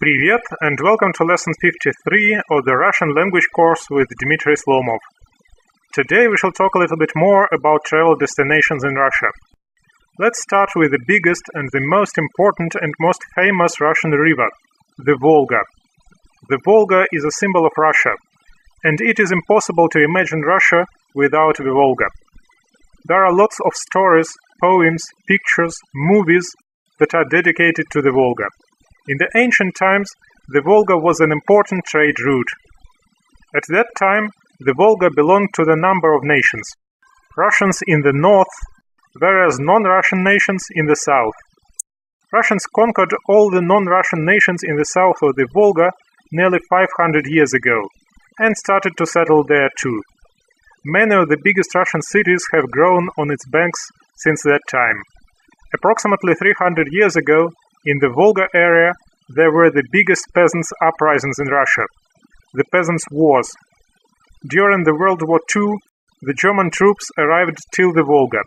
Привет, and welcome to lesson 53 of the Russian language course with Dmitry Slomov. Today we shall talk a little bit more about travel destinations in Russia. Let's start with the biggest and the most important and most famous Russian river, the Volga. The Volga is a symbol of Russia, and it is impossible to imagine Russia without the Volga. There are lots of stories, poems, pictures, movies that are dedicated to the Volga. In the ancient times, the Volga was an important trade route. At that time, the Volga belonged to the number of nations. Russians in the north, whereas non-Russian nations in the south. Russians conquered all the non-Russian nations in the south of the Volga nearly 500 years ago, and started to settle there too. Many of the biggest Russian cities have grown on its banks since that time. Approximately 300 years ago, in the Volga area, there were the biggest peasants' uprisings in Russia, the Peasants' Wars. During the World War II, the German troops arrived till the Volga.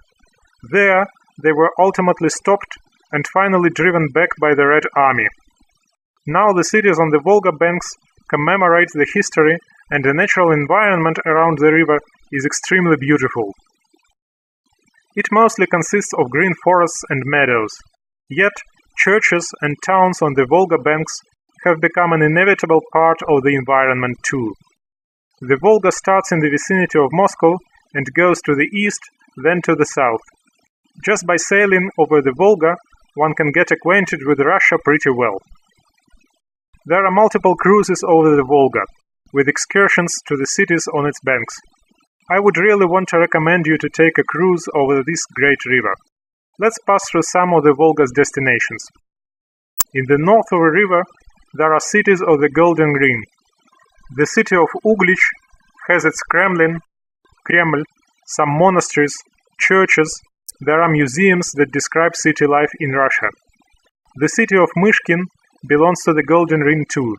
There, they were ultimately stopped and finally driven back by the Red Army. Now the cities on the Volga banks commemorate the history, and the natural environment around the river is extremely beautiful. It mostly consists of green forests and meadows. Yet, churches and towns on the Volga banks have become an inevitable part of the environment too. The Volga starts in the vicinity of Moscow and goes to the east, then to the south. Just by sailing over the Volga, one can get acquainted with Russia pretty well. There are multiple cruises over the Volga, with excursions to the cities on its banks. I would really want to recommend you to take a cruise over this great river. Let's pass through some of the Volga's destinations. In the north of the river, there are cities of the Golden Ring. The city of Uglich has its Kremlin, some monasteries, churches. There are museums that describe city life in Russia. The city of Myshkin belongs to the Golden Ring too.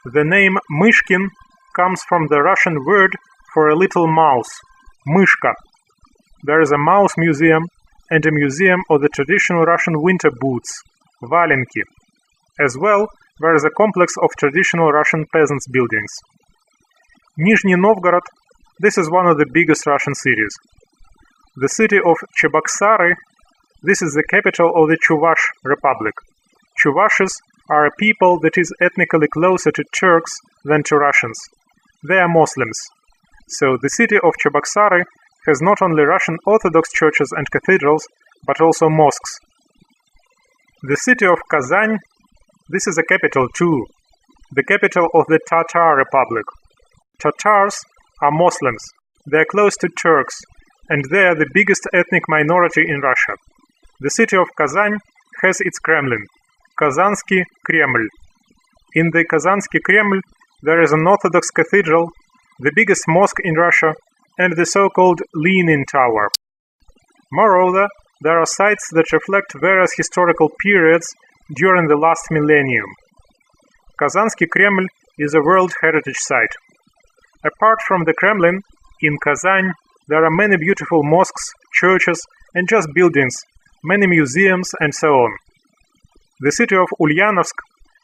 The name Myshkin comes from the Russian word for a little mouse, myshka. There is a mouse museum and a museum of the traditional Russian winter boots, valenki. As well, there is a complex of traditional Russian peasants' buildings. Nizhny Novgorod, this is one of the biggest Russian cities. The city of Cheboksary, this is the capital of the Chuvash Republic. Chuvashes are a people that is ethnically closer to Turks than to Russians. They are Muslims. So the city of Cheboksary has not only Russian Orthodox churches and cathedrals, but also mosques. The city of Kazan, this is a capital too, the capital of the Tatar Republic. Tatars are Muslims. They are close to Turks, and they are the biggest ethnic minority in Russia. The city of Kazan has its Kremlin, Kazansky Kreml. In the Kazansky Kreml, there is an Orthodox cathedral, the biggest mosque in Russia, and the so-called Lenin Tower. Moreover, there are sites that reflect various historical periods during the last millennium. Kazansky Kreml is a World Heritage Site. Apart from the Kremlin, in Kazan, there are many beautiful mosques, churches, and just buildings, many museums, and so on. The city of Ulyanovsk,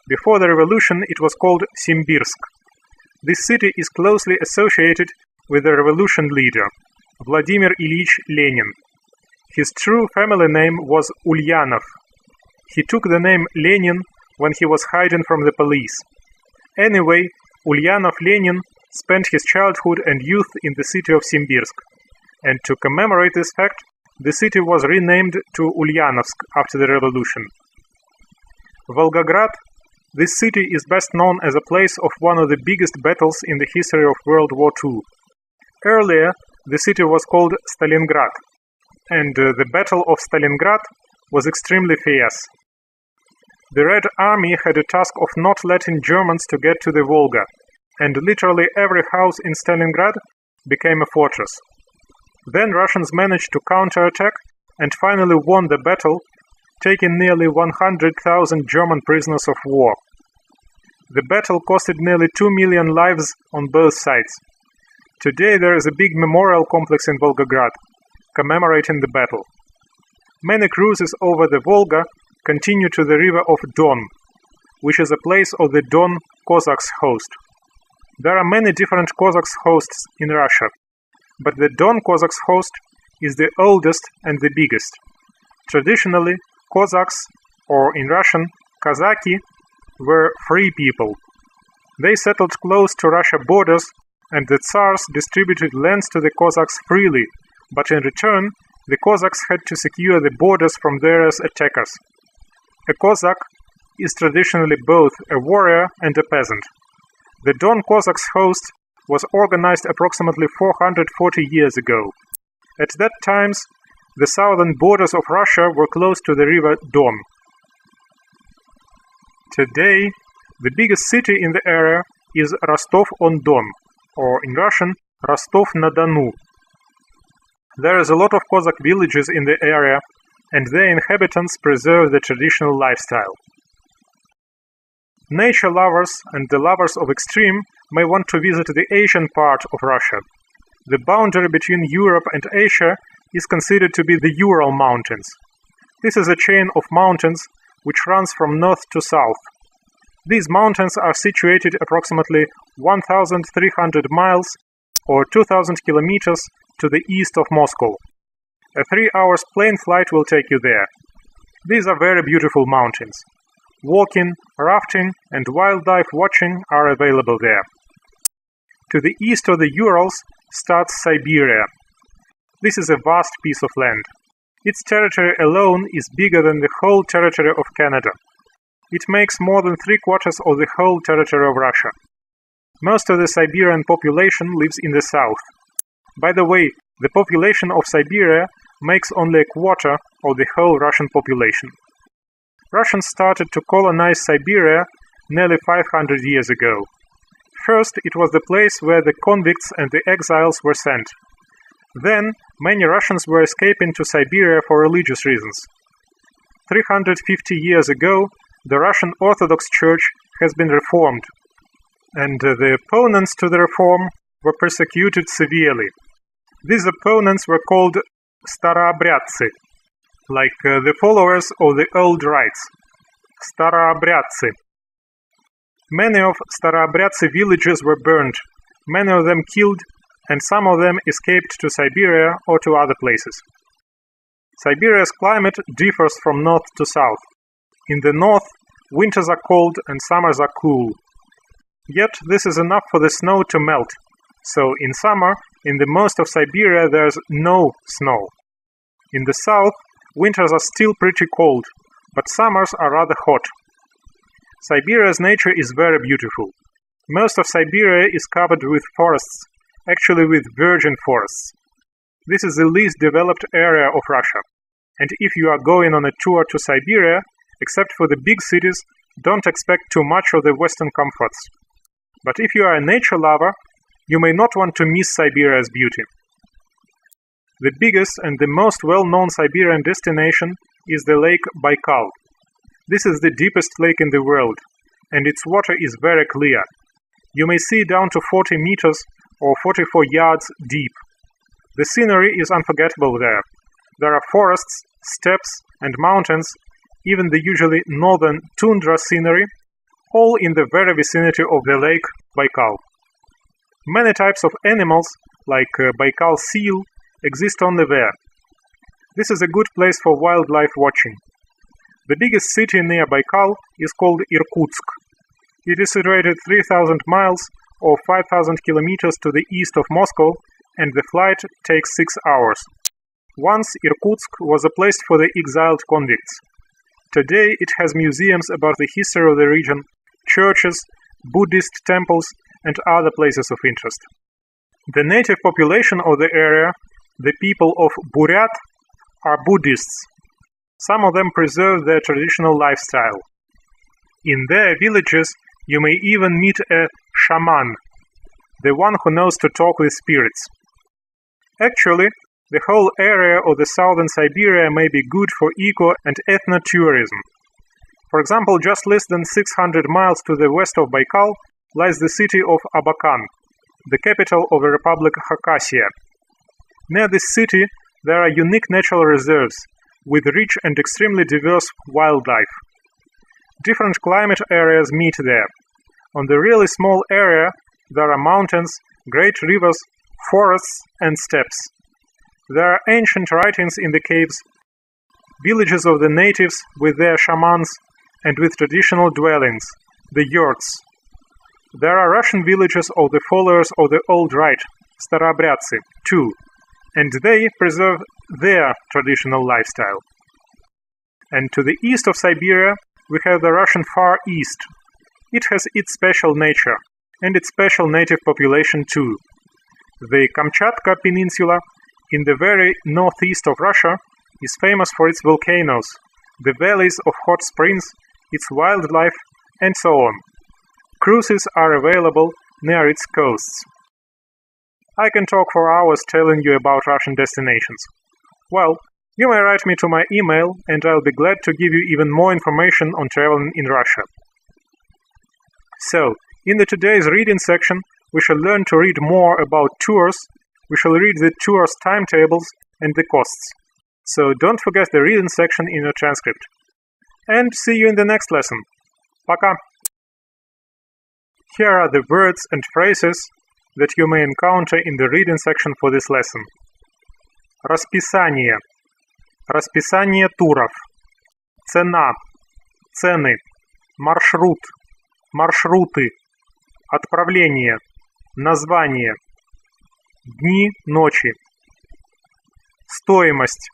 before the revolution it was called Simbirsk. This city is closely associated with the revolution leader, Vladimir Ilyich Lenin. His true family name was Ulyanov. He took the name Lenin when he was hiding from the police. Anyway, Ulyanov Lenin spent his childhood and youth in the city of Simbirsk, and to commemorate this fact, the city was renamed to Ulyanovsk after the revolution. Volgograd, this city is best known as a place of one of the biggest battles in the history of World War II. Earlier, the city was called Stalingrad, and the Battle of Stalingrad was extremely fierce. The Red Army had a task of not letting Germans to get to the Volga, and literally every house in Stalingrad became a fortress. Then Russians managed to counterattack and finally won the battle, taking nearly 100,000 German prisoners of war. The battle costed nearly 2 million lives on both sides. Today there is a big memorial complex in Volgograd, commemorating the battle. Many cruises over the Volga continue to the river of Don. which is a place of the Don Cossacks host. There are many different Cossacks hosts in Russia, but the Don Cossacks host is the oldest and the biggest. Traditionally, Cossacks, or in Russian, Kazaki, were free people. They settled close to Russian borders, and the Tsars distributed lands to the Cossacks freely, but in return, the Cossacks had to secure the borders from various attackers. A Cossack is traditionally both a warrior and a peasant. The Don Cossacks host was organized approximately 440 years ago. At that time, the southern borders of Russia were close to the river Don. Today, the biggest city in the area is Rostov-on-Don, or in Russian, Rostov-na-Donu. There is a lot of Cossack villages in the area, and their inhabitants preserve the traditional lifestyle. Nature lovers and the lovers of extreme may want to visit the Asian part of Russia. The boundary between Europe and Asia is considered to be the Ural Mountains. This is a chain of mountains which runs from north to south. These mountains are situated approximately 1,300 miles or 2,000 kilometers to the east of Moscow. A 3-hour plane flight will take you there. These are very beautiful mountains. Walking, rafting, and wildlife watching are available there. To the east of the Urals starts Siberia. This is a vast piece of land. Its territory alone is bigger than the whole territory of Canada. It makes more than 3/4 of the whole territory of Russia. Most of the Siberian population lives in the south. By the way, the population of Siberia makes only a quarter of the whole Russian population. Russians started to colonize Siberia nearly 500 years ago. First, it was the place where the convicts and the exiles were sent. Then, many Russians were escaping to Siberia for religious reasons. 350 years ago, the Russian Orthodox Church has been reformed, and the opponents to the reform were persecuted severely. These opponents were called Staroobryadtsi, like the followers of the old rites. Staroobryadtsi. Many of Staroobryadtsi villages were burned, many of them killed, and some of them escaped to Siberia or to other places. Siberia's climate differs from north to south. In the north, winters are cold and summers are cool. Yet this is enough for the snow to melt, so in summer, in the most of Siberia there's no snow. In the south, winters are still pretty cold, but summers are rather hot. Siberia's nature is very beautiful. Most of Siberia is covered with forests, actually with virgin forests. This is the least developed area of Russia, and if you are going on a tour to Siberia, except for the big cities, don't expect too much of the Western comforts. But if you are a nature lover, you may not want to miss Siberia's beauty. The biggest and the most well-known Siberian destination is the Lake Baikal. This is the deepest lake in the world, and its water is very clear. You may see down to 40 meters or 44 yards deep. The scenery is unforgettable there. There are forests, steppes, and mountains, even the usually northern tundra scenery, all in the very vicinity of the Lake Baikal. Many types of animals, like Baikal seal, exist only there. This is a good place for wildlife watching. The biggest city near Baikal is called Irkutsk. It is situated 3,000 miles or 5,000 kilometers to the east of Moscow, and the flight takes 6 hours. Once Irkutsk was a place for the exiled convicts. Today it has museums about the history of the region, churches, Buddhist temples, and other places of interest. The native population of the area, the people of Buryat, are Buddhists. Some of them preserve their traditional lifestyle. In their villages, you may even meet a shaman, the one who knows to talk with spirits. Actually, the whole area of the southern Siberia may be good for eco and ethnotourism. For example, just less than 600 miles to the west of Baikal lies the city of Abakan, the capital of the Republic Khakassia. Near this city, there are unique natural reserves with rich and extremely diverse wildlife. Different climate areas meet there. On the really small area, there are mountains, great rivers, forests, and steppes. There are ancient writings in the caves, villages of the natives with their shamans and with traditional dwellings, the yurts. There are Russian villages of the followers of the old rite, Staroobryadцы, too, and they preserve their traditional lifestyle. And to the east of Siberia, we have the Russian Far East. It has its special nature, and its special native population too. The Kamchatka Peninsula, in the very northeast of Russia, is famous for its volcanoes, the valleys of hot springs, its wildlife, and so on. Cruises are available near its coasts. I can talk for hours telling you about Russian destinations. Well, you may write me to my email, and I'll be glad to give you even more information on traveling in Russia. So, in the today's reading section, we shall learn to read more about tours, we shall read the tours' timetables and the costs. So don't forget the reading section in your transcript. And see you in the next lesson. Пока! Here are the words and phrases that you may encounter in the reading section for this lesson. Расписание. Расписание туров. Цена. Цены. Маршрут. Маршруты. Отправление. Название. Дни, ночи. Стоимость.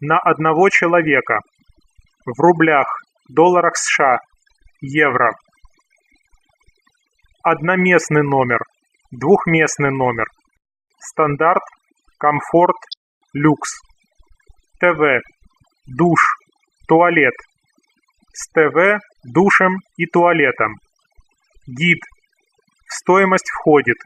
На одного человека. В рублях, долларах США, евро. Одноместный номер. Двухместный номер. Стандарт, комфорт, люкс. ТВ. Душ, туалет. С ТВ, душем и туалетом. Гид. В стоимость входит